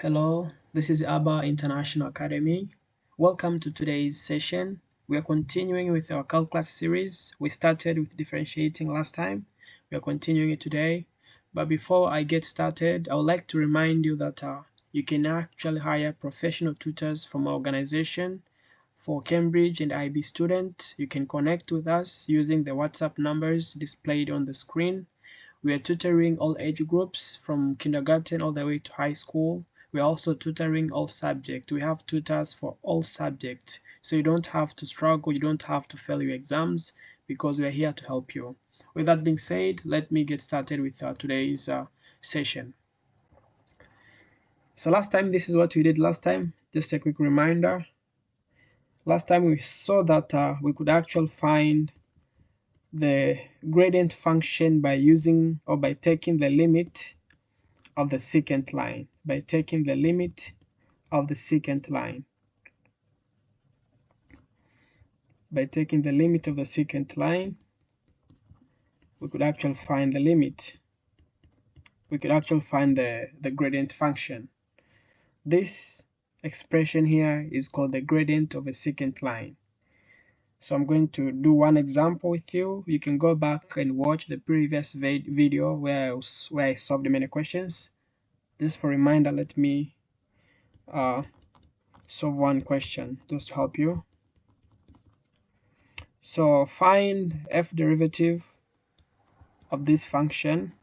Hello, this is ABBA International Academy. Welcome to today's session. We are continuing with our calculus series. We started with differentiating last time. We are continuing it today. But before I get started, I would like to remind you that you can actually hire professional tutors from our organization. For Cambridge and IB students, you can connect with us using the WhatsApp numbers displayed on the screen. We are tutoring all age groups from kindergarten all the way to high school. We are also tutoring all subjects. We have tutors for all subjects. So you don't have to struggle, you don't have to fail your exams because we are here to help you. With that being said, let me get started with today's session. So last time, this is what we did last time. Just a quick reminder. Last time we saw that we could actually find the gradient function by using or by taking the limit of the secant line. By taking the limit of the secant line. By taking the limit of the secant line, we could actually find the limit. We could actually find the gradient function. This expression here is called the gradient of a secant line. So I'm going to do one example with you. You can go back and watch the previous video where I solved many questions. Just for reminder, let me solve one question just to help you. So find f derivative of this function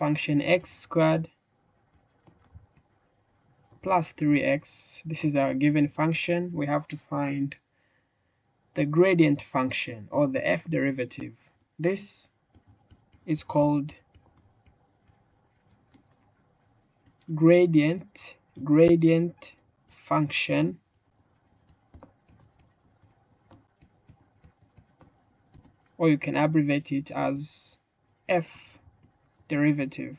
x squared plus 3x. This is our given function. We have to find the gradient function or the f derivative. This is called gradient function, or you can abbreviate it as f derivative.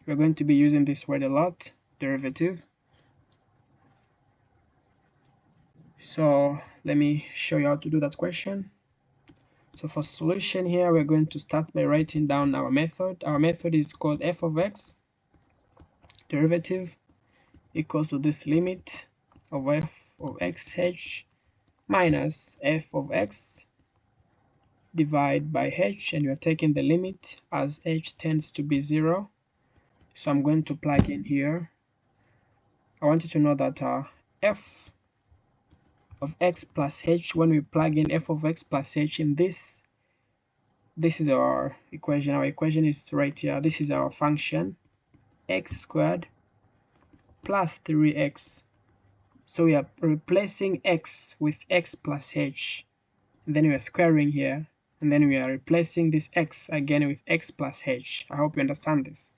We're going to be using this word a lot, derivative. So let me show you how to do that question. So for solution here, we're going to start by writing down our method. Our method is called f of x derivative equals to this limit of f of xh minus f of x divided by h, and we are taking the limit as h tends to be 0. So I'm going to plug in here. I want you to know that f of x plus h, when we plug in f of x plus h in this is our equation. Our equation is right here. This is our function x squared plus 3x. So we are replacing x with x plus h, and then we are squaring here, and then we are replacing this x again with x plus h. I hope you understand this.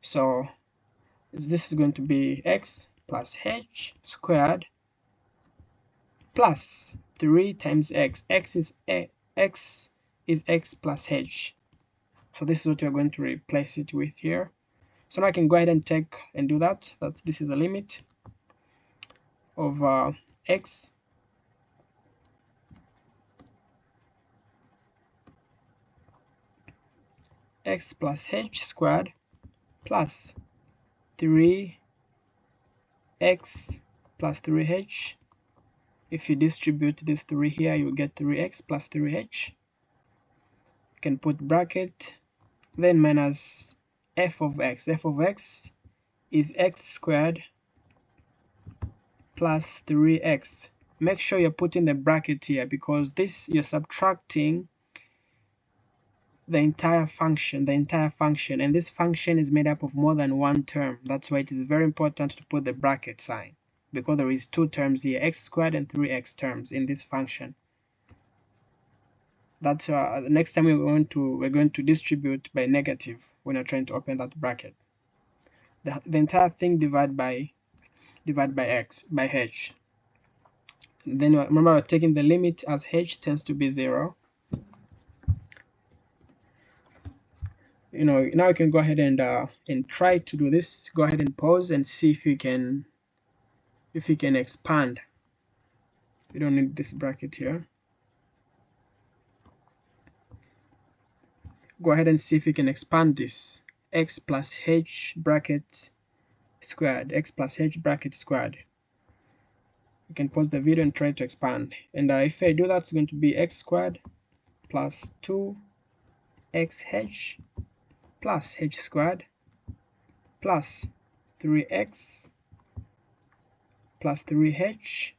So this is going to be x plus h squared plus 3 times x. X is x plus h. So this is what we're going to replace it with here. So now I can go ahead and take and do that. This is the limit of x plus h squared plus 3x plus 3h. If you distribute this 3 here, you get 3x plus 3h. You can put bracket, then minus f of x. F of x is x squared plus 3x. Make sure you're putting the bracket here because this you're subtracting the entire function, and this function is made up of more than one term. That's why it is very important to put the bracket sign, because there is 2 terms here, x squared and 3x terms in this function. That's next time we're going to distribute by negative when you're trying to open that bracket. The entire thing divided by h. And then remember, we're taking the limit as h tends to be 0. Now you can go ahead and try to do this. Go ahead and pause and see if you can expand. You don't need this bracket here. Go ahead and see if you can expand this x plus h bracket squared, x plus h bracket squared. You can pause the video and try to expand. And if I do that, it's going to be x squared plus 2xh plus h squared plus 3x plus 3h.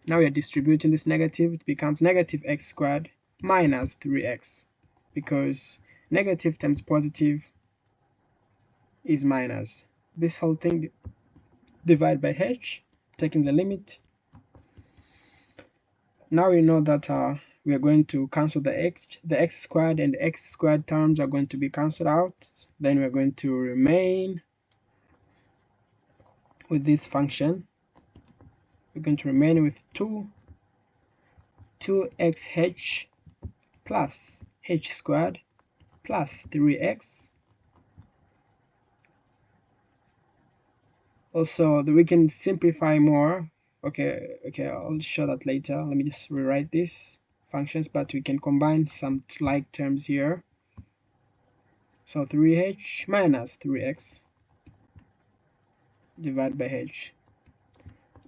Now we are distributing this negative. It becomes negative x squared minus 3x, because negative times positive is minus. This whole thing divided by h, taking the limit. Now we know that we are going to cancel the x squared and x squared terms are going to be cancelled out. Then we're going to remain with this function. We're going to remain with 2xh plus h squared plus 3x. Also, we can simplify more. Okay, I'll show that later. Let me just rewrite these functions, but we can combine some like terms here. So 3h minus 3x divided by h.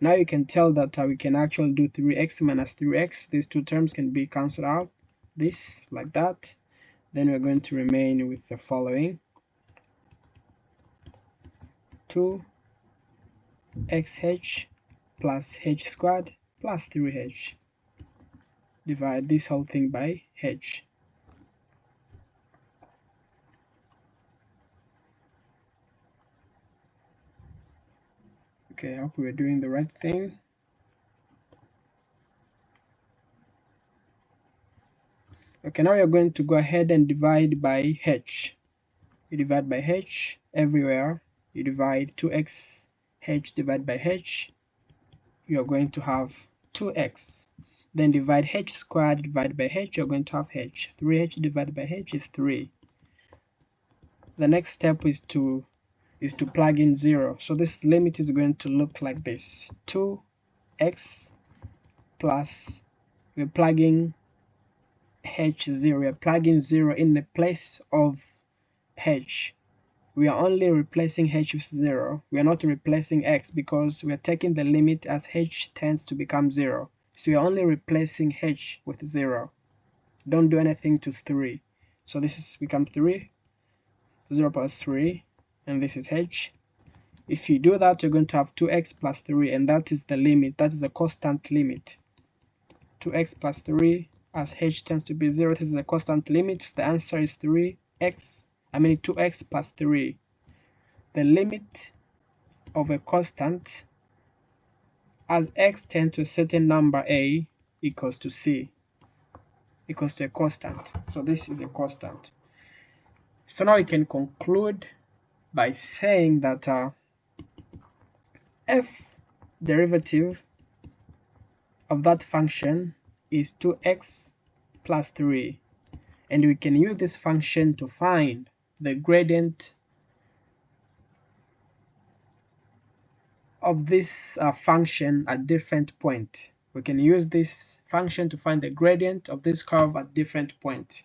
Now you can tell that we can actually do 3x minus 3x. These two terms can be cancelled out, this like that. Then we're going to remain with the following: 2xh plus h squared plus 3h. Divide this whole thing by h. Okay, I hope we're doing the right thing. Okay, now you're going to go ahead and divide by h. You divide by h everywhere. You divide 2x h divided by h. You're going to have 2x. Then divide h squared divided by h. You're going to have h. 3h divided by h is 3. The next step is to plug in 0. So this limit is going to look like this: 2x plus, we're plugging h0. We're plugging 0 in the place of h. We are only replacing h with 0. We are not replacing x, because we are taking the limit as h tends to become 0. So we are only replacing h with 0. Don't do anything to 3. So this becomes 3. 0 plus 3, and this is h. If you do that, you're going to have 2x plus 3, and that is the limit. That is a constant limit. 2x plus 3, as h tends to be 0, this is a constant limit. The answer is 2x plus 3. The limit of a constant as x tends to a certain number a equals to c, equals to a constant. So this is a constant. So now we can conclude by saying that f derivative of that function is 2x plus 3, and we can use this function to find the gradient of this function at different point. We can use this function to find the gradient of this curve at different point.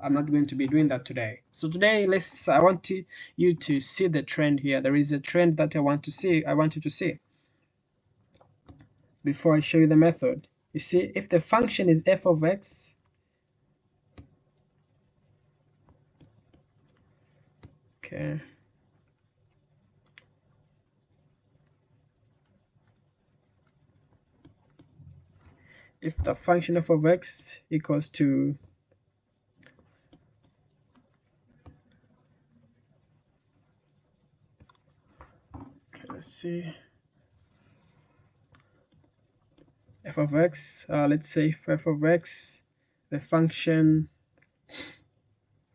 I'm not going to be doing that today. So today, I want you to see the trend here. There is a trend that I want you to see before I show you the method. You see, if the function is f of x, okay, if the function f of x equals to let's see, f of x, let's say for f of x, the function,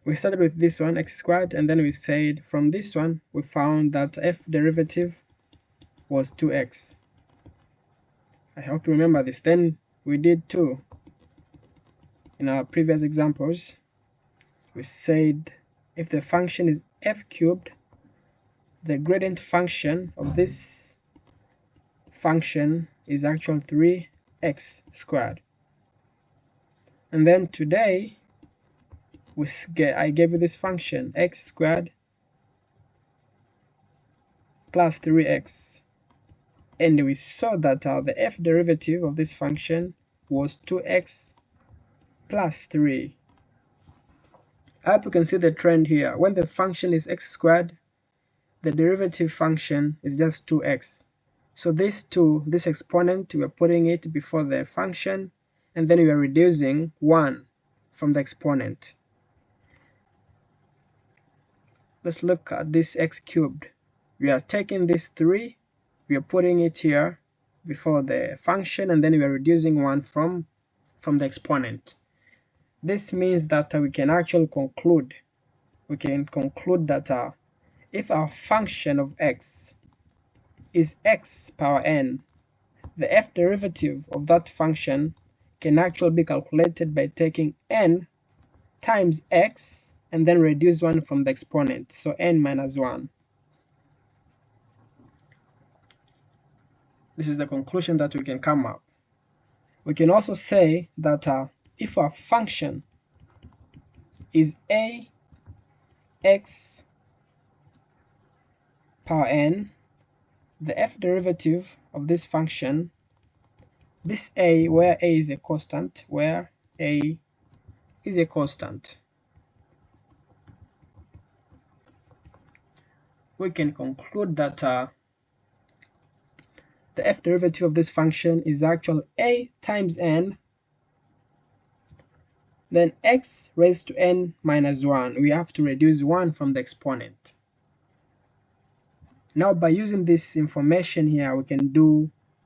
we started with this one, x squared, and then we said from this one we found that f derivative was 2x. I hope you remember this. Then we did 2 in our previous examples. We said if the function is f cubed, the gradient function of this function is actually 3x squared. And then today I gave you this function x squared plus 3x, and we saw that the f derivative of this function was 2x plus 3. I hope you can see the trend here. When the function is x squared, the derivative function is just 2x. So this exponent, we are putting it before the function, and then we are reducing 1 from the exponent. Let's look at this x cubed. We are taking this 3, we are putting it here before the function, and then we are reducing 1 from the exponent. This means that we can actually conclude that if our function of x is x power n, the f derivative of that function can actually be calculated by taking n times x and then reduce 1 from the exponent, so n minus 1. This is the conclusion that we can come up. We can also say that if our function is a x power n, the f derivative of this function, this a, where a is a constant, we can conclude that the f derivative of this function is actually a times n, then x raised to n minus 1. We have to reduce 1 from the exponent. Now by using this information here, we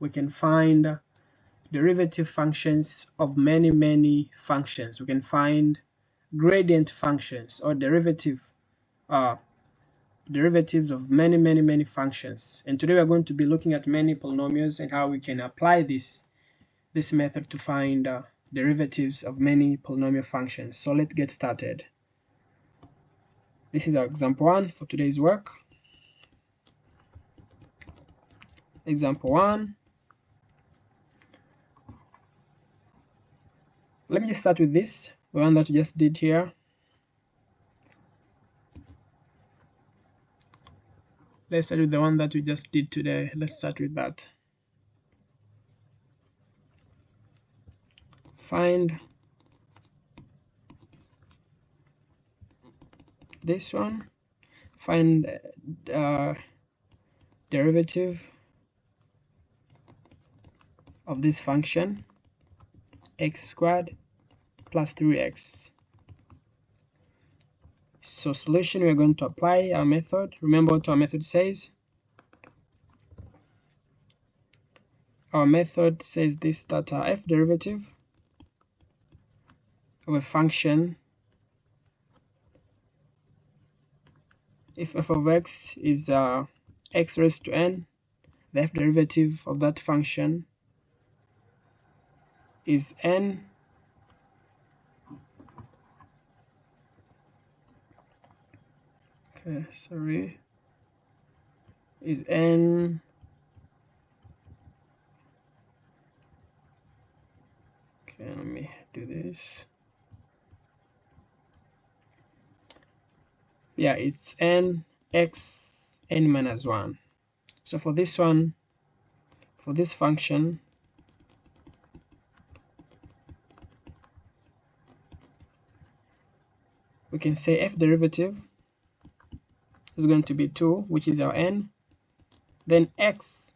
can find derivative functions of many functions. We can find gradient functions or derivatives of many functions. And today we are going to be looking at many polynomials and how we can apply this method to find derivatives of many polynomial functions. So let's get started. This is our example 1 for today's work. Example 1. Let me just start with this, the one that we just did here. Let's start with the one that we just did today. Let's start with that. Find this one. Find derivative of this function x squared plus 3x. So solution, we are going to apply our method. Remember what our method says. Our method says this, that our f derivative of a function, if f of x is x raised to n, the f derivative of that function is n is n let me do this. Yeah, it's n x n minus 1. So for this one, for this function, we can say f derivative is going to be 2, which is our n, then x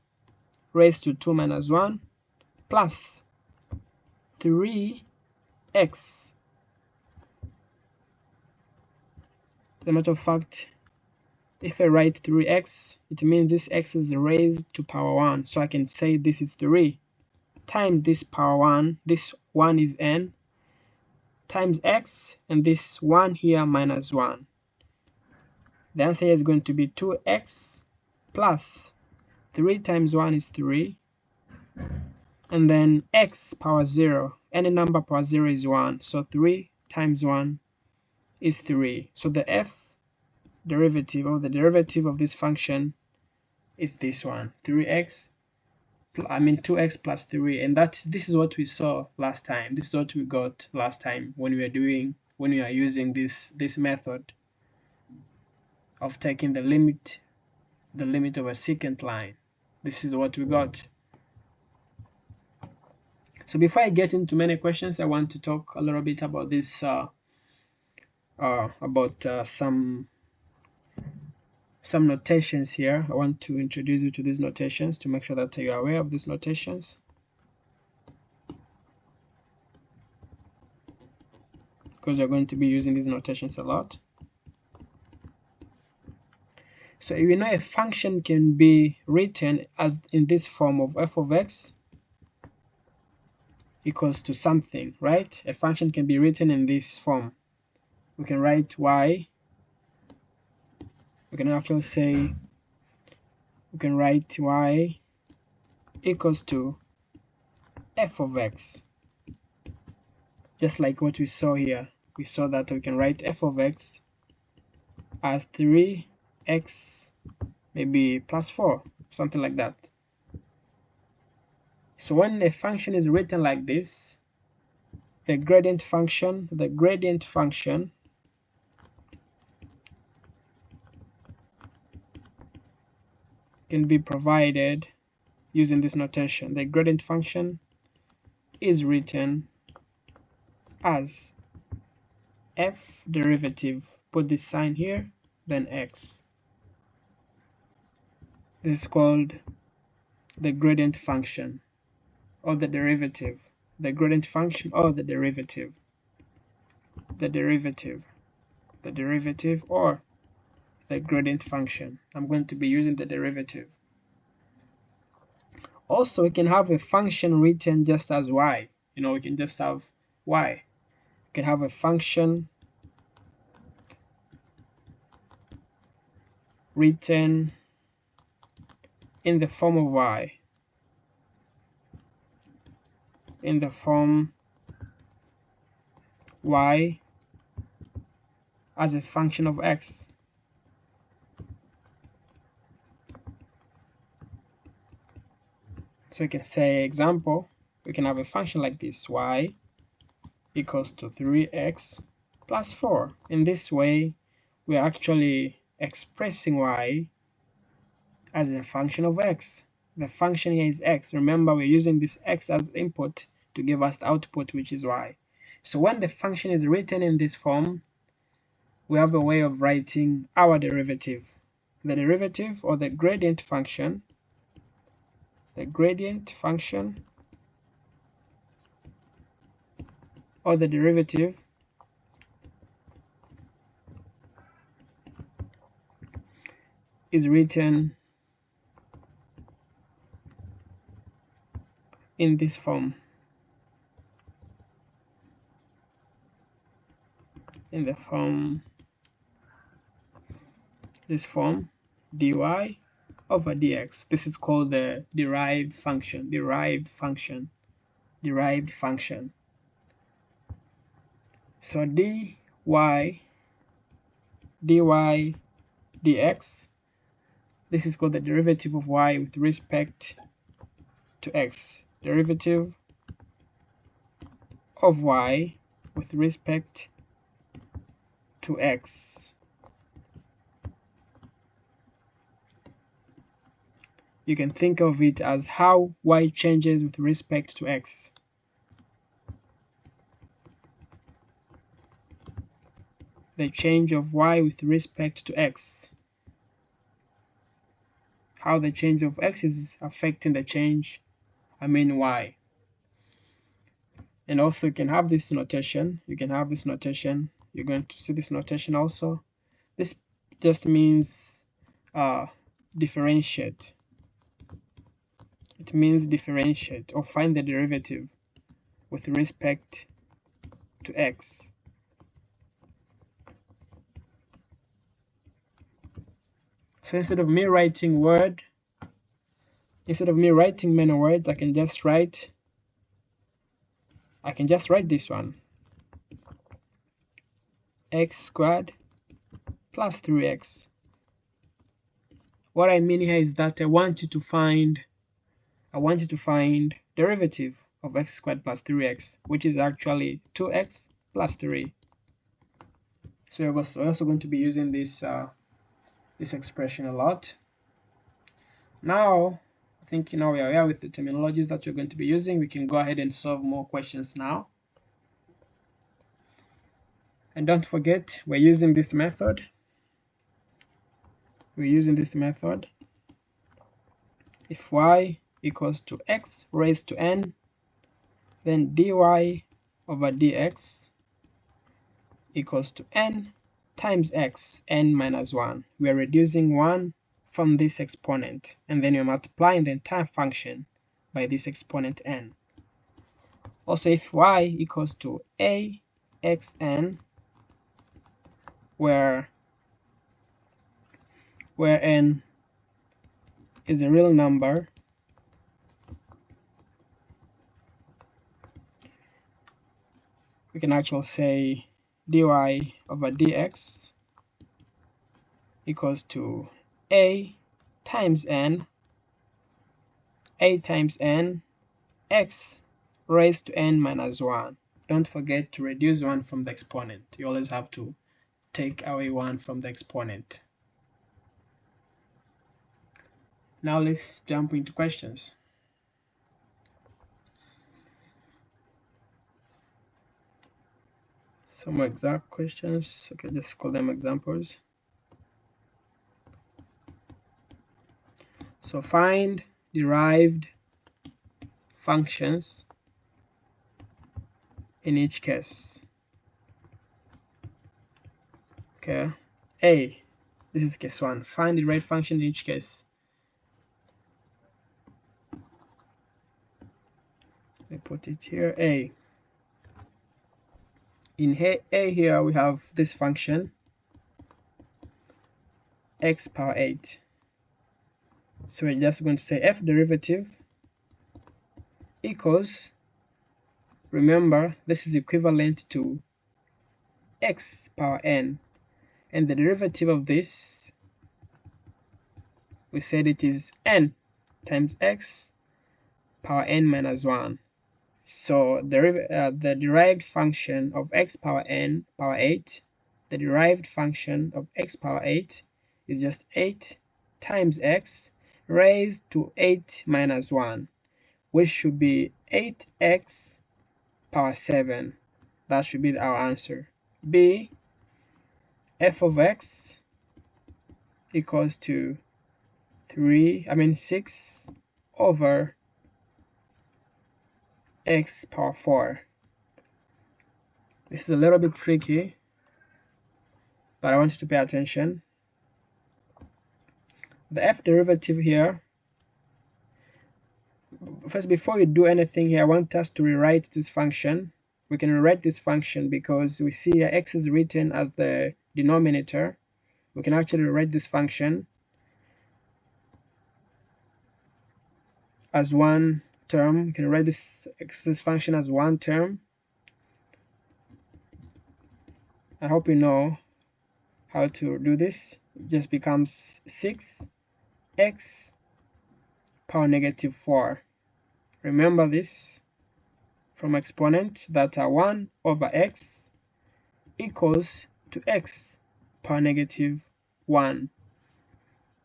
raised to 2 minus 1 plus 3x. As a matter of fact, if I write 3x, it means this x is raised to power 1. So I can say this is 3 times this power 1, this 1 is n, times x, and this 1 here minus 1. The answer is going to be 2x plus 3 times 1 is 3, and then x power 0. Any number power 0 is 1, so 3 times 1 is 3. So the f derivative, or the derivative of this function, is this one, 2x plus 3, and this is what we saw last time. This is what we got last time when we are using this method of taking the limit the limit of a secant line. This is what we got. So before I get into many questions, I want to talk a little bit about this, some notations here. I want to introduce you to these notations to make sure that you are aware of these notations, because you're going to be using these notations a lot. So we know a function can be written as in this form of f of x equals to something, right? A function can be written in this form. We can write y. We can actually say we can write y equals to f of x, just like what we saw here. We saw that we can write f of x as 3x maybe plus 4, something like that. So when a function is written like this, the gradient function can be provided using this notation. The gradient function is written as f derivative, put this sign here, then x. This is called the gradient function, or the derivative. The gradient function or the derivative. The derivative or the gradient function. I'm going to be using the derivative. Also, we can have a function written just as y. We can just have y. We can have a function written in the form of y, in the form y as a function of x. So we can say, example, we can have a function like this, y equals to 3x plus 4. In this way, we are actually expressing y as a function of x. The function here is x. Remember, we're using this x as input to give us the output, which is y. So when the function is written in this form, we have a way of writing our derivative. The derivative or the gradient function, or the derivative is written in this form, this form dy over dx. This is called the derived function. So dy dx, this is called the derivative of y with respect to x. Derivative of y with respect to x. You can think of it as how y changes with respect to x. The change of y with respect to x. How the change of x is affecting the change, y. And also you can have this notation. You're going to see this notation also. This just means differentiate. It means differentiate or find the derivative with respect to x. So instead of me writing many words, I can just write this one, x squared plus 3x. What I mean here is that I want you to find derivative of x squared plus 3x, which is actually 2x plus 3. So we're also going to be using this expression a lot. Now, I think we are aware with the terminologies that we're going to be using. We can go ahead and solve more questions now. And don't forget, we're using this method. If y equals to x raised to n, then dy over dx equals to n times x, n minus 1. We are reducing 1 from this exponent, and then we're multiplying the entire function by this exponent n. Also, if y equals to axn, where n is a real number, we can actually say dy over dx equals to a times n x raised to n minus 1. Don't forget to reduce 1 from the exponent. You always have to take away 1 from the exponent. Now let's jump into questions. Some more exact questions. Okay, just call them examples. So find derived functions in each case. Okay, A, this is case 1. Find the derived function in each case. I put it here, A. In A here we have this function x power 8. So we're just going to say f derivative equals, remember this is equivalent to x power n, and the derivative of this, we said it is n times x power n minus 1. So the derived function of x power n power 8, the derived function of x power 8 is just 8 times x raised to 8 minus 1, which should be 8x power 7. That should be our answer. B, f of x equals to 6 over x power 4. This is a little bit tricky, but I want you to pay attention. The f derivative here, first, before we do anything here, I want us to rewrite this function. We can rewrite this function because we see here x is written as the denominator. We can actually rewrite this function as one term. We can write this function as one term. I hope you know how to do this. It just becomes 6x power negative 4. Remember this from exponent, that 1 over x equals to x power negative 1.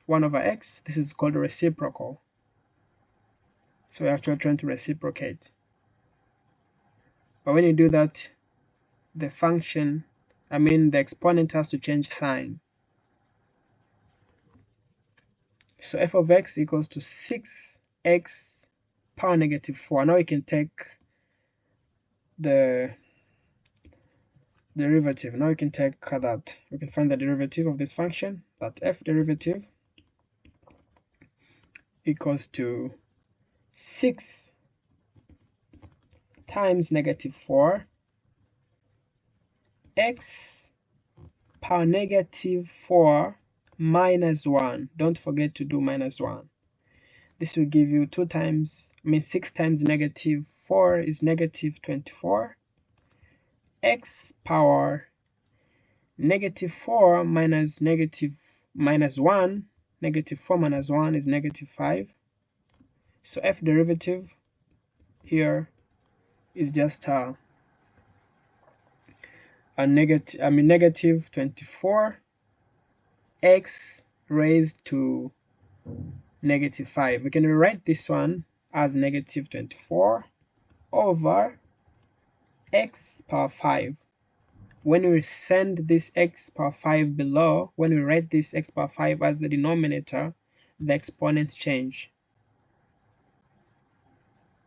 1 over x, this is called a reciprocal. So we're actually trying to reciprocate. But when you do that, the function, the exponent has to change sign. So f of x equals to 6x power negative 4. Now we can take the derivative. Now we can take that. We can find the derivative of this function, that f derivative equals to 6 times negative 4 x power negative 4 minus 1. Don't forget to do minus 1. This will give you 6 times negative 4 is negative 24. X power negative 4 minus 1. Negative 4 minus 1 is negative 5. So f derivative here is just negative 24 x raised to negative 5. We can rewrite this one as negative 24 over x power 5. When we send this x power 5 below, when we write this x power 5 as the denominator, the exponent change.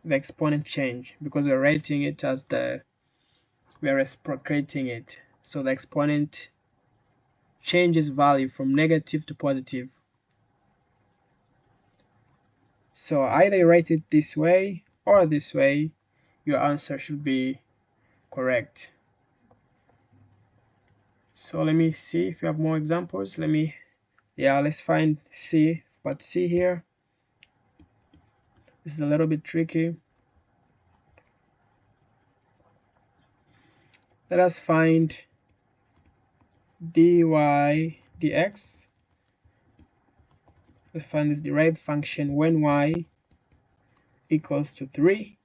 The exponent change because we're writing it as we're reciprocating it. So the exponent changes value from negative to positive. So either you write it this way or this way, your answer should be correct. So let me see if you have more examples. Let's find C. But C here, this is a little bit tricky. Let us find dy dx. Let's find this derived function when y equals to 3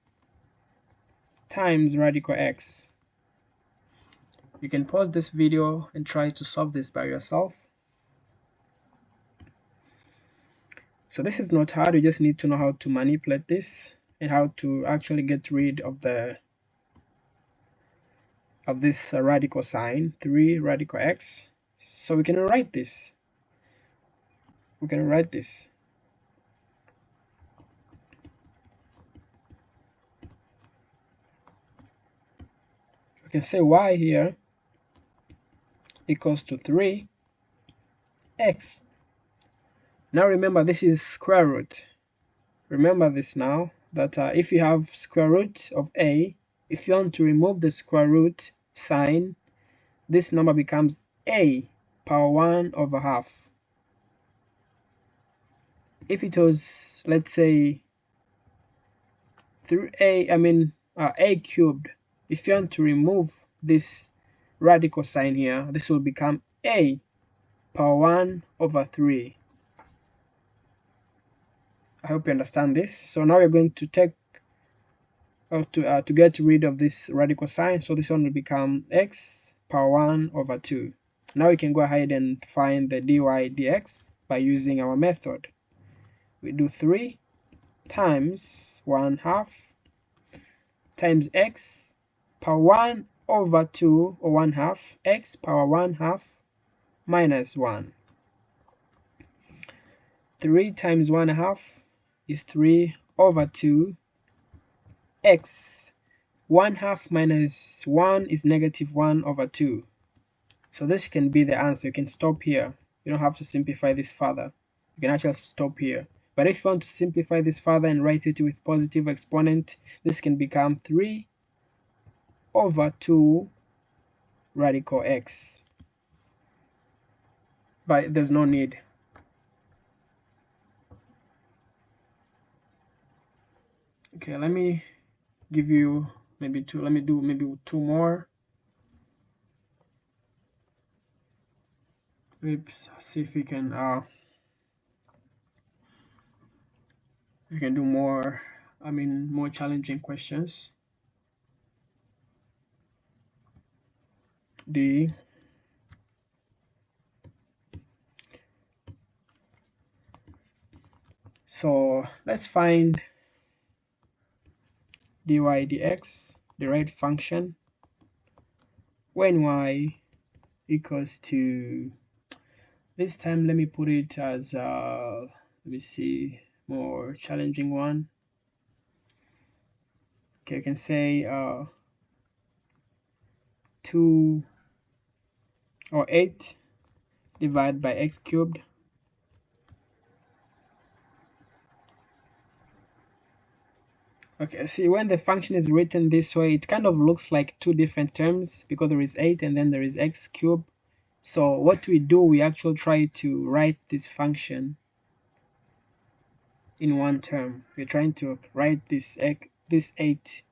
times radical x. You can pause this video and try to solve this by yourself. So this is not hard, you just need to know how to manipulate this and how to actually get rid of this radical sign, 3 radical x. So we can write this. We can say y here equals to 3 x. Now remember, this is square root. Remember this now, that if you have square root of a, if you want to remove the square root sign, this number becomes a power 1 over half. If it was, let's say, a cubed, if you want to remove this radical sign here, this will become a power 1 over 3. I hope you understand this. So now we're going to take to get rid of this radical sign, so this one will become x power 1 over 2. Now we can go ahead and find the dy dx by using our method. We do 3 times 1/2 times x power 1 over 2, or 1/2, x power 1/2 minus 1. 3 times 1/2 is 3 over 2. X 1/2 minus 1 is negative 1 over 2. So this can be the answer. You can stop here. You don't have to simplify this further. You can actually stop here. But if you want to simplify this further and write it with positive exponent, this can become 3 over 2 radical x. But there's no need. Okay, let me give you maybe two. Let me do maybe 2 more. Let's see if we can do more, more challenging questions. So let's find dy dx, the right function, when y equals to, this time let me put it as let me see, more challenging one. Okay, I can say 2 or 8 divided by x cubed. Okay, see, when the function is written this way, it kind of looks like 2 different terms because there is 8 and then there is x cubed. So what we do, we actually try to write this function in one term. We're trying to write this 8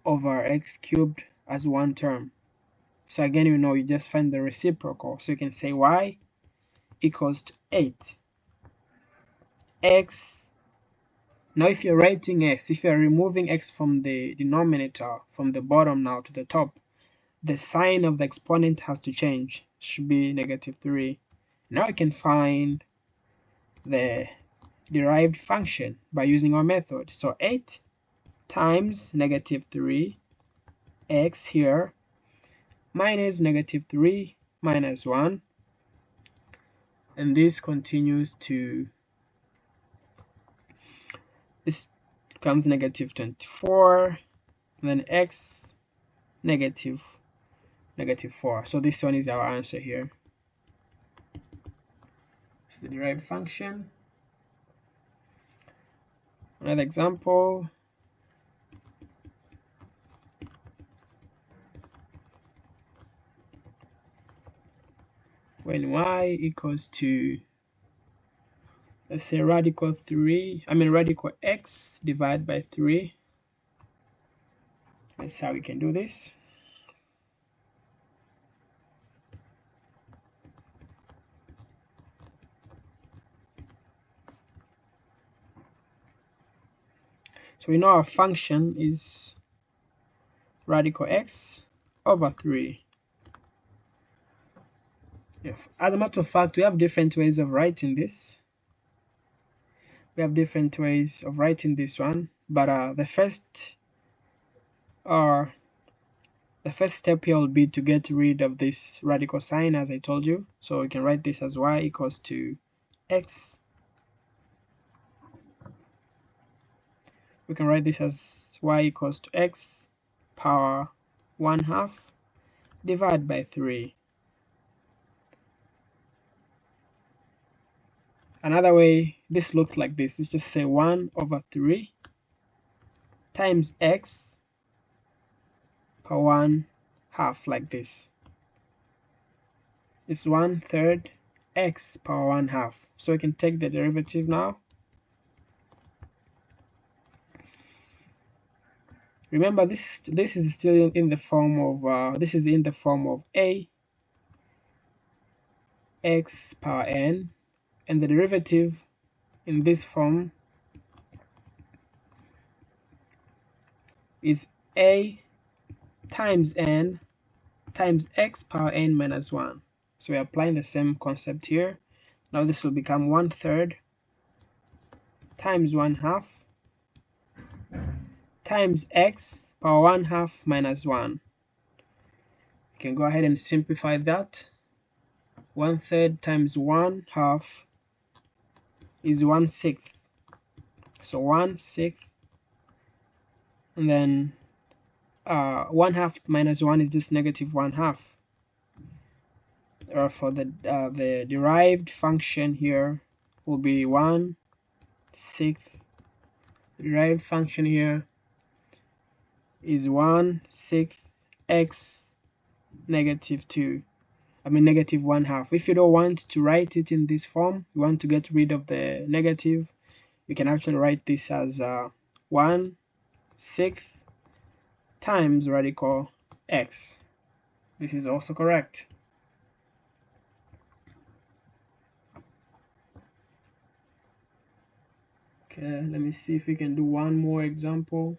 over x cubed as one term. So again, you just find the reciprocal. So you can say y equals to 8 x. Now if you're writing x, if you're removing x from the denominator, from the bottom now to the top, the sign of the exponent has to change. It should be -3. Now I can find the derived function by using our method. So 8 times negative 3 x here minus negative 3 minus 1, and this continues to, this becomes negative 24, and then x negative 4. So this one is our answer here. It's the derived function. Another example. When y equals to, let's say, radical x divided by 3. That's how we can do this. So we know our function is radical x over 3. As a matter of fact, we have different ways of writing this. We have different ways of writing this one, but the first step here will be to get rid of this radical sign, as I told you. So we can write this as y equals to x. We can write this as y equals to x power 1/2 divided by 3. Another way, this looks like this. Let's just say 1/3 times x power 1/2, like this. It's 1/3 x power 1/2. So we can take the derivative now. Remember, this is still in the form of this is in the form of a x power n, and the derivative in this form is a times n times x power n minus 1. So we're applying the same concept here. Now this will become 1/3 times 1/2 times x power 1/2 minus 1. You can go ahead and simplify that. 1/3 times 1/2 is 1/6. So 1/6, and then 1/2 minus 1 is just negative 1/2. Therefore, the derived function here will be 1/6. The derived function here is 1/6 x negative 1/2. If you don't want to write it in this form, you want to get rid of the negative, you can actually write this as 1/6 times radical x. This is also correct. Okay, let me see if we can do one more example.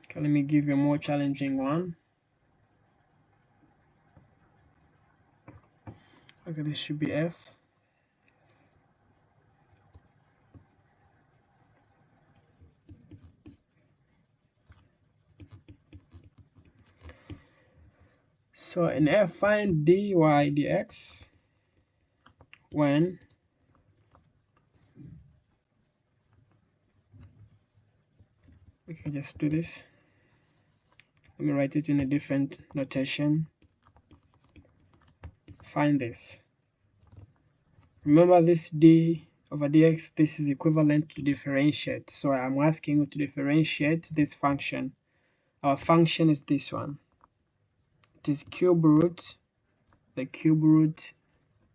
Okay, let me give you a more challenging one. Okay, this should be f. So in f, find dy dx when we can just do this. Let me write it in a different notation. Find this. Remember, this d over dx, this is equivalent to differentiate. So I'm asking you to differentiate this function. Our function is this one. It is the cube root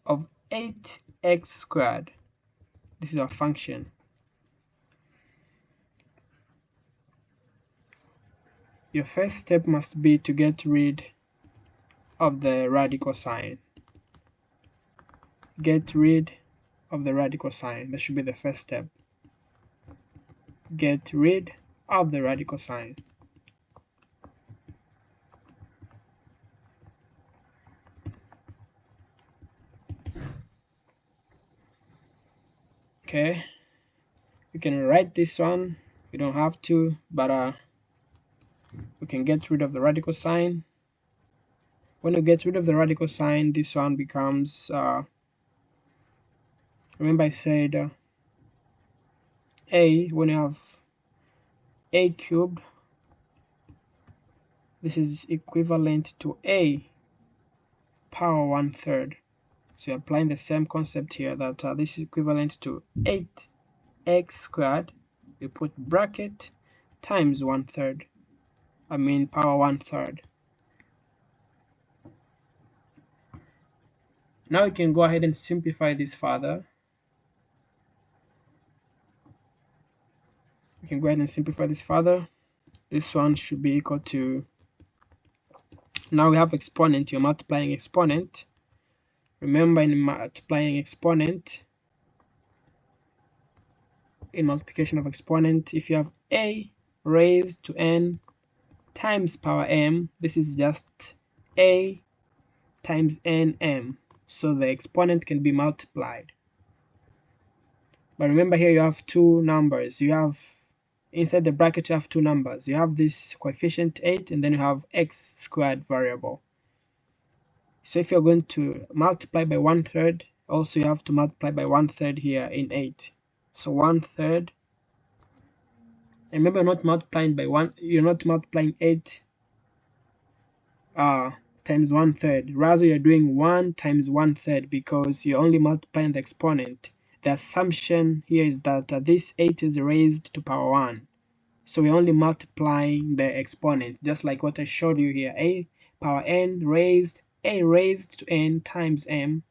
of 8x squared. This is our function. Your first step must be to get rid of the radical sign. Get rid of the radical sign. That should be the first step. Get rid of the radical sign. Okay, we can write this one. We don't have to, but we can get rid of the radical sign. When you get rid of the radical sign, this one becomes remember I said a, when you have a cubed, this is equivalent to a power 1/3. So you're applying the same concept here, that this is equivalent to 8x squared, we put bracket, times 1/3, I mean power 1/3. Now we can go ahead and simplify this further. We can go ahead and simplify this further. This one should be equal to, now we have exponent, you're multiplying exponent. Remember, in multiplying exponent, in multiplication of exponent, if you have a raised to n times power m, this is just a times nm, so the exponent can be multiplied. But remember, here you have two numbers. You have inside the bracket, you have two numbers. You have this coefficient 8, and then you have x squared variable. So if you're going to multiply by 1/3, also you have to multiply by 1/3 here in 8. So 1/3. And remember, you're not multiplying by 1. You're not multiplying 8 times 1/3. Rather, you're doing 1 times 1/3, because you're only multiplying the exponent. The assumption here is that this 8 is raised to power 1. So we're only multiplying the exponent, just like what I showed you here. A power n raised, a raised to n times m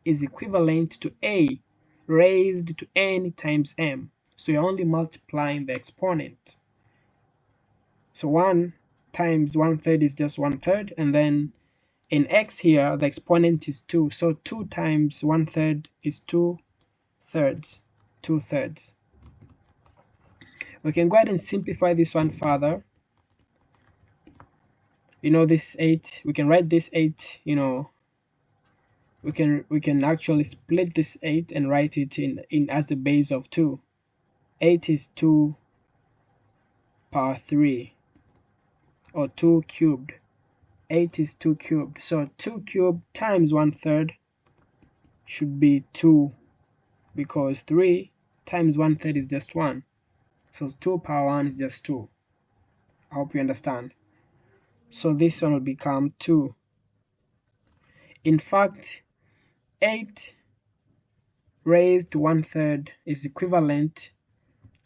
is equivalent to a raised to n times m. So you're only multiplying the exponent. So 1 times 1/3 is just 1/3, and then in x here the exponent is 2, so 2 times 1/3 is 2/3. 2/3. We can go ahead and simplify this one further. You know, this 8, we can write this 8, you know, we can actually split this 8 and write it in as the base of 2. 8 is 2 power 3, or 2 cubed. 8 is 2 cubed, so 2 cubed times 1/3 should be 2, because 3 times 1/3 is just 1, so 2 power 1 is just 2. I hope you understand. So this one will become 2. In fact, 8 raised to 1/3 is equivalent,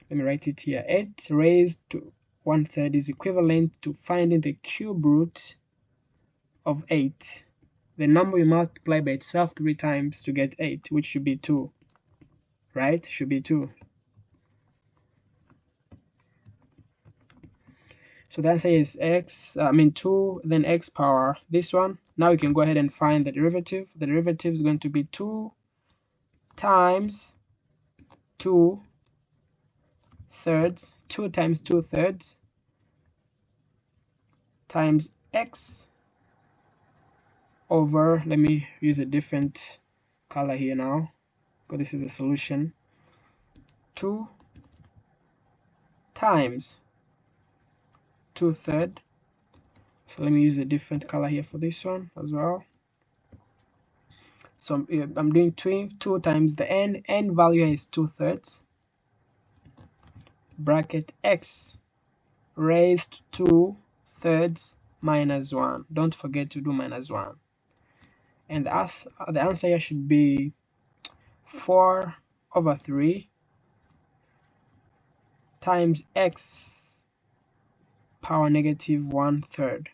let me write it here, 8 raised to 1/3 is equivalent to finding the cube root of 8. The number you multiply by itself 3 times to get 8, which should be 2, right? Should be 2. So the answer is 2, then x power this one. Now we can go ahead and find the derivative. The derivative is going to be 2 times 2/3, 2 times 2/3 times x over, let me use a different color here now, because this is a solution. 2 times 2/3, so let me use a different color here for this one as well. So I'm doing 2 times the n value is 2/3, bracket x raised to 2/3 minus 1. Don't forget to do minus 1. And the answer here should be 4/3 times x power negative 1/3.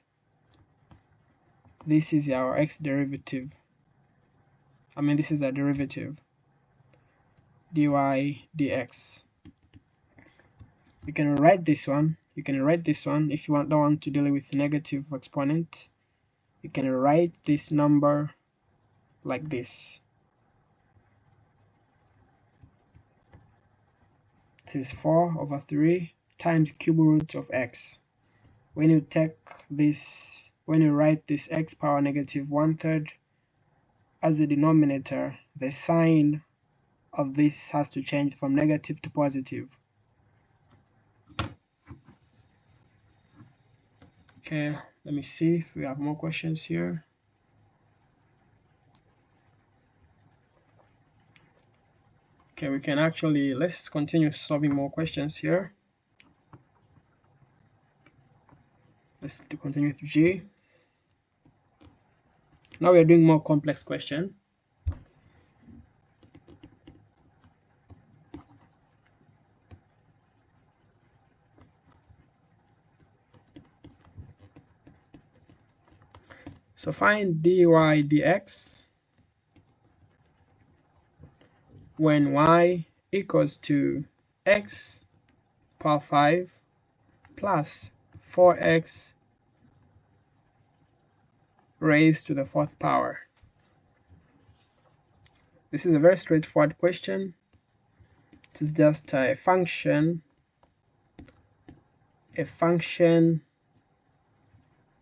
This is our x derivative. This is a derivative, dy dx. You can write this one. You can write this one if you don't want to deal with negative exponent. You can write this number like this. This is 4/3 times cube root of x. When you take this, when you write this x power negative 1/3 as the denominator, the sign of this has to change from negative to positive. Okay, let me see if we have more questions here. Okay, we can actually, let's continue solving more questions here. Let's continue with G. Now we are doing more complex question. So find dy dx when y equals to x power 5 plus 4x raised to the 4th power. This is a very straightforward question. It is just a function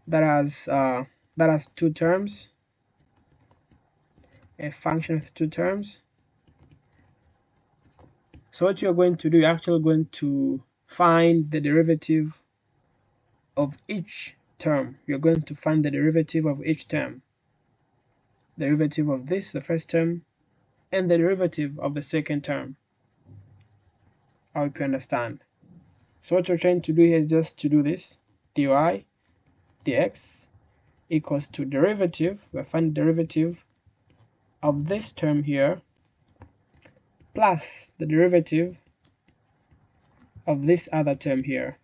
that has two terms, a function with two terms. So what you're going to do, you're actually going to find the derivative of each term. You're going to find the derivative of each term. Derivative of this, the first term, and the derivative of the second term. I hope you understand. So what you're trying to do here is just to do this. Dy dx equals to derivative, we'll find the derivative of this term here plus the derivative of this other term here.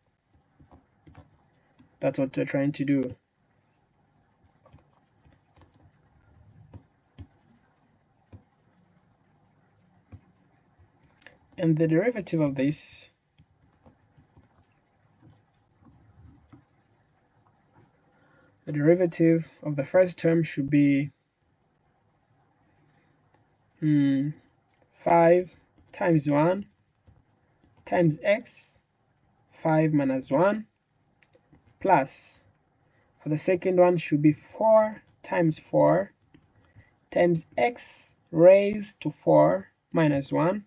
That's what we're trying to do. And the derivative of this the derivative of the first term should be 5 times 1 times x, 5 minus 1, plus, for the second one should be 4 times 4 times x raised to 4 minus 1,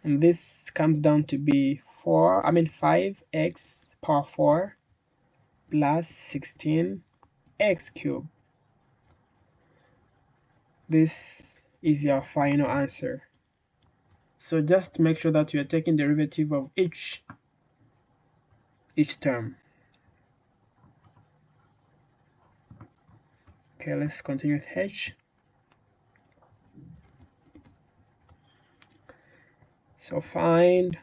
and this comes down to be 5x power 4 plus 16x cubed. This is your final answer. So just make sure that you are taking derivative of each term. Okay, let's continue with H. So find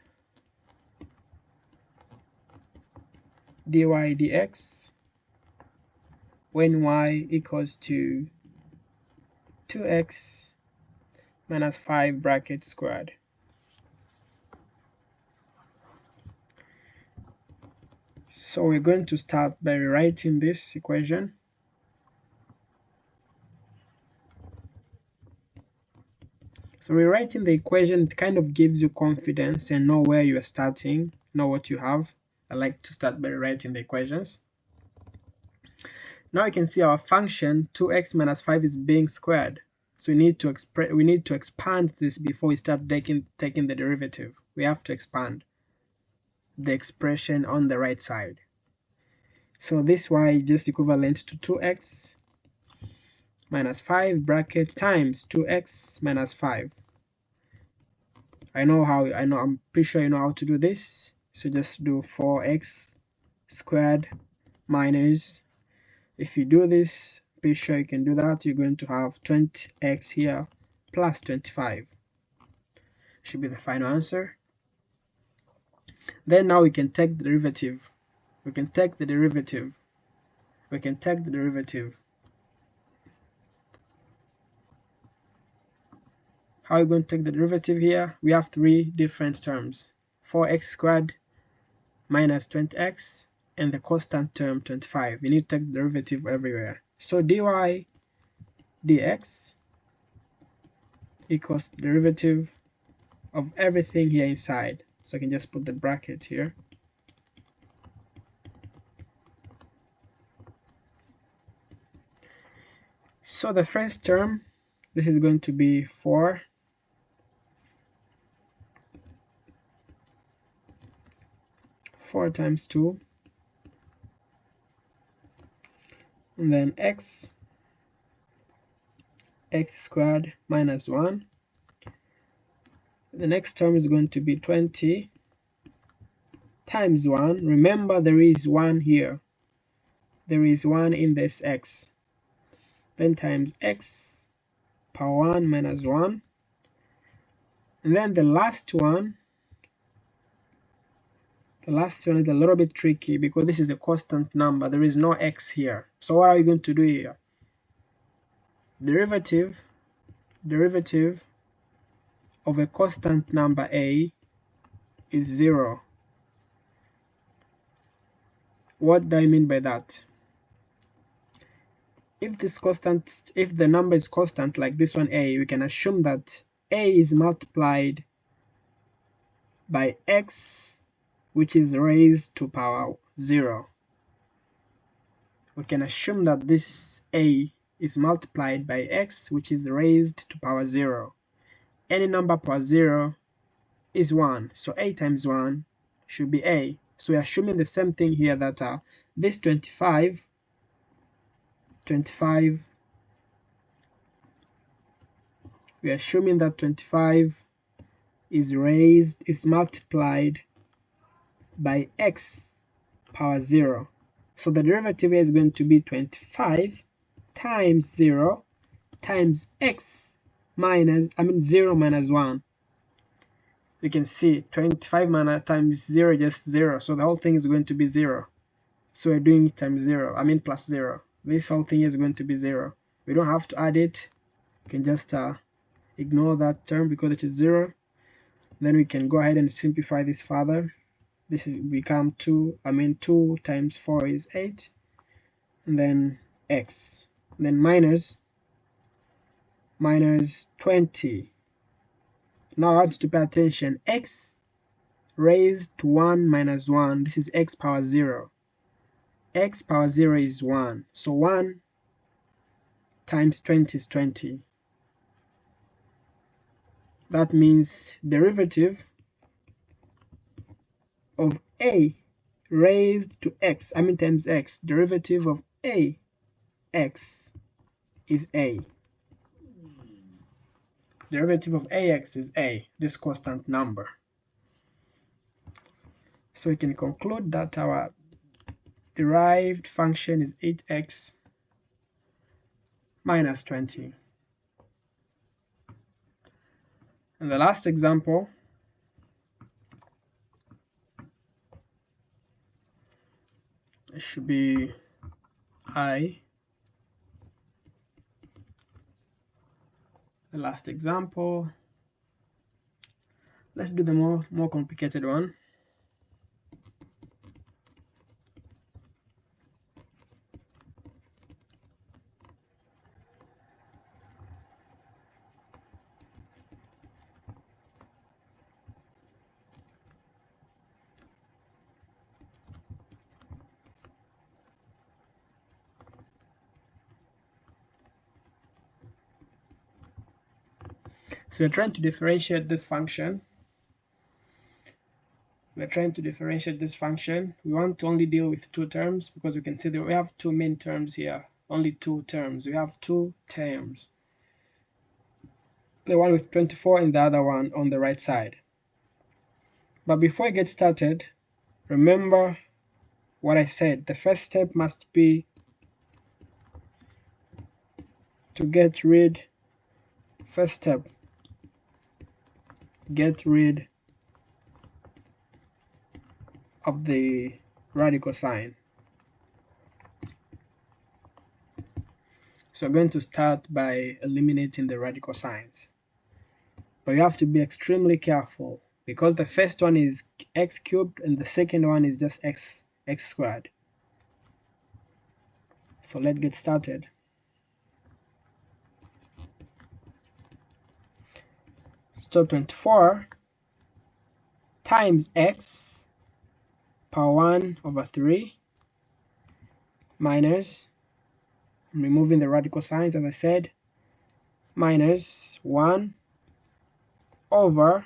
dy dx when y equals to 2x minus 5 bracket squared. So we're going to start by rewriting this equation. So rewriting the equation, it kind of gives you confidence and know where you are starting, know what you have. I like to start by rewriting the equations. Now you can see our function 2x minus 5 is being squared. So we need to expand this before we start taking the derivative. We have to expand the expression on the right side. So this y is just equivalent to 2x minus 5 bracket times 2x minus 5. I'm pretty sure you know how to do this. So just do 4x squared minus, if you do this, be sure you can do that, you're going to have 20x here plus 25. Should be the final answer. Then now we can take the derivative. We can take the derivative. How are we going to take the derivative here? We have three different terms: 4x squared minus 20x and the constant term 25. You need to take the derivative everywhere. So dy dx equals the derivative of everything here inside. So I can just put the bracket here. So the first term, this is going to be 4 24 times 2, and then x squared minus 1. The next term is going to be 20 times 1. Remember, there is 1 here. There is 1 in this x. Then times x power 1 minus 1. And then the last one is a little bit tricky because this is a constant number. There is no x here. So what are we going to do here? Derivative of a constant number a is 0. What do I mean by that? If the number is constant like this one a, we can assume that a is multiplied by x, which is raised to power 0. We can assume that this a is multiplied by x, which is raised to power 0. Any number power 0 is 1, so a times 1 should be a. So we're assuming the same thing here, that this 25, we're assuming that 25 is multiplied by x power 0. So the derivative is going to be 25 times 0 times x minus, 0 minus 1. You can see 25 times 0 just 0, so the whole thing is going to be 0. So we're doing times 0, plus 0. This whole thing is going to be 0. We don't have to add it. You can just ignore that term because it is 0. Then we can go ahead and simplify this further. This is become 2 times 4 is 8, and then x, and then minus 20. Now I want you to pay attention. X raised to 1 minus 1, this is x power 0. X power 0 is 1, so 1 times 20 is 20. That means derivative of a raised to x, times x, derivative of a x is a. Derivative of ax is a, this constant number. So we can conclude that our derived function is 8x minus 20. And the last example, it should be I. The last example, let's do the more complicated one. So we're trying to differentiate this function. We want to only deal with 2 terms because we can see that we have 2 main terms here. Only 2 terms. We have 2 terms. The one with 24 and the other one on the right side. But before we get started, remember what I said. The first step must be to get rid of the radical sign. So we're going to start by eliminating the radical signs. But you have to be extremely careful because the first one is x cubed and the second one is just x squared. So let's get started. So 24 times x power 1 over 3 minus, I'm removing the radical signs as I said, minus 1 over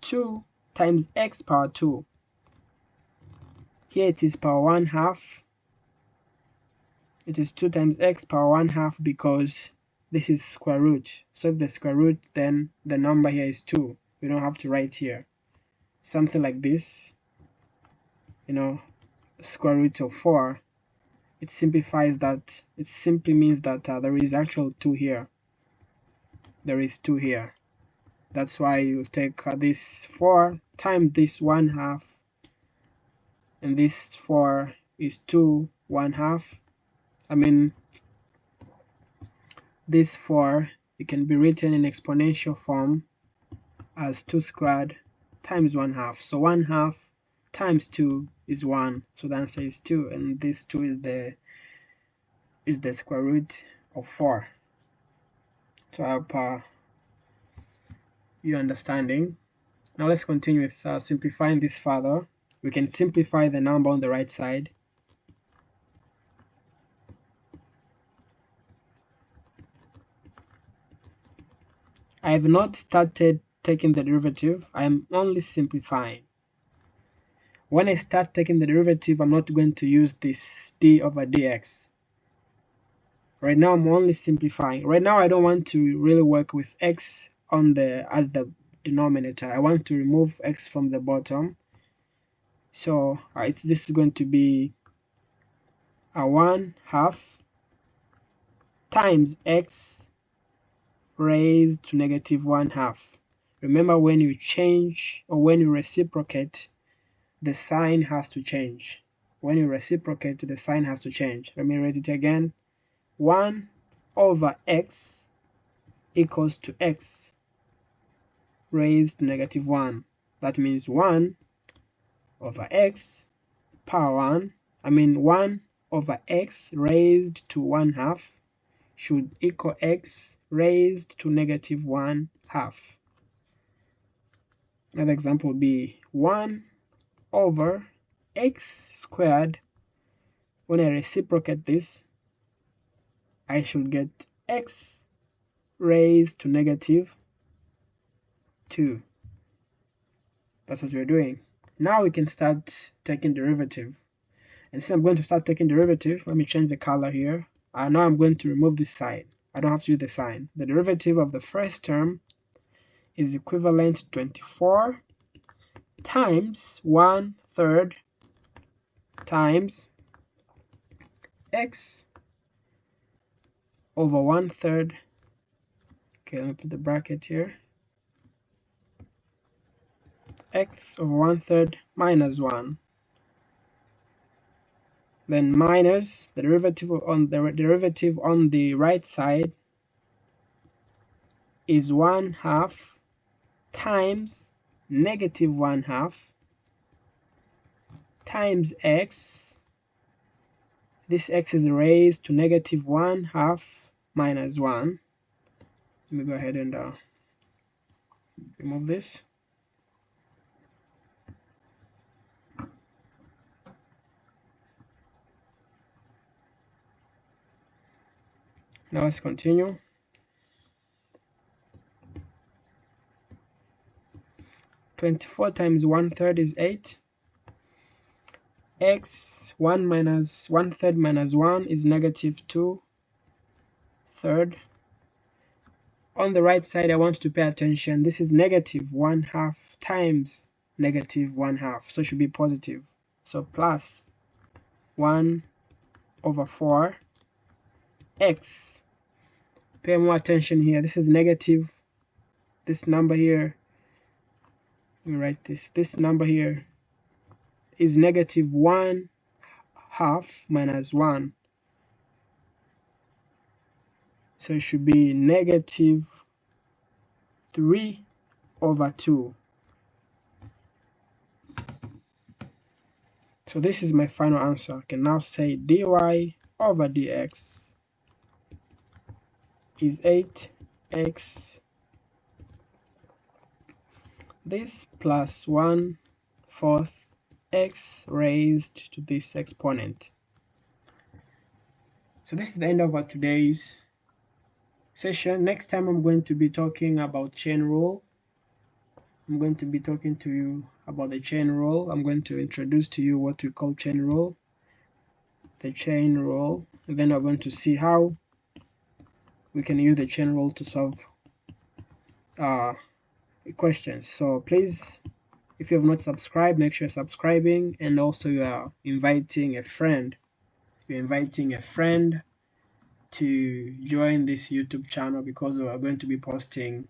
2 times x power 2. Here it is power 1/2. It is 2 times x power 1/2 because this is square root. So if the square root, then the number here is 2. We don't have to write here. Something like this, square root of 4. It simplifies that. It simply means that there is actual 2 here. There is 2 here. That's why you take this 4 times this 1/2, and this 4 is 2 1/2. I mean, this 4, it can be written in exponential form as 2 squared times 1/2. So 1/2 times 2 is 1. So the answer is 2, and this 2 is the square root of 4. So I hope you're understanding. Now let's continue with simplifying this further. We can simplify the number on the right side. I have not started taking the derivative. I am only simplifying. When I start taking the derivative, I'm not going to use this d over dx. Right now I'm only simplifying. Right now I don't want to really work with x as the denominator. I want to remove x from the bottom. So this is going to be a 1/2 times x raised to negative 1/2. Remember, when you change or when you reciprocate, the sign has to change. When you reciprocate, the sign has to change. Let me write it again. 1 over x equals to x raised to negative 1. That means 1 over x power 1. 1 over x raised to 1/2 should equal x raised to negative 1/2. Another example would be 1 over x squared. When I reciprocate this, I should get x raised to negative 2. That's what we're doing. Now we can start taking derivative. And since I'm going to start taking derivative, let me change the color here. Now I'm going to remove this sign. I don't have to use the sign. The derivative of the first term is equivalent to 24 times 1/3 times x over 1/3. Okay, let me put the bracket here. X over 1/3 minus 1. Then minus the derivative on the right side is 1/2 times negative 1/2 times x. This x is raised to negative 1/2 minus 1. Let me go ahead and remove this. Now let's continue. (24 times 1/3 is 8. X 1 minus 1/3 minus 1 is negative 2/3. On the right side, I want to pay attention. This is negative 1/2 times negative 1/2, so it should be positive. So plus 1 over 4 x. Pay more attention here. This is negative. This number here, let me write this. This number here is negative 1/2 minus 1. So it should be negative 3 over 2. So this is my final answer. I can now say dy over dx is 8x this plus 1/4 x raised to this exponent. So this is the end of our today's session. Next time I'm going to be talking about chain rule. I'm going to be talking to you about the chain rule. I'm going to introduce to you what we call chain rule, the chain rule, and then we're going to see how we can use the chain rule to solve questions. So please, if you have not subscribed, make sure you're subscribing, and also you are inviting a friend. You're inviting a friend to join this YouTube channel because we are going to be posting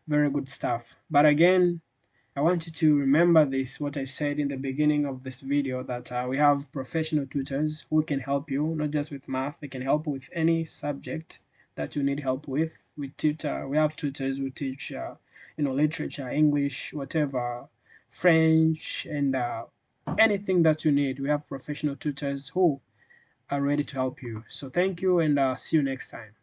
very good stuff. But again, I want you to remember this, what I said in the beginning of this video, that we have professional tutors who can help you, not just with math, they can help you with any subject that you need help with. We have tutors who teach literature, English, whatever, French, and anything that you need. We have professional tutors who are ready to help you. So thank you, and see you next time.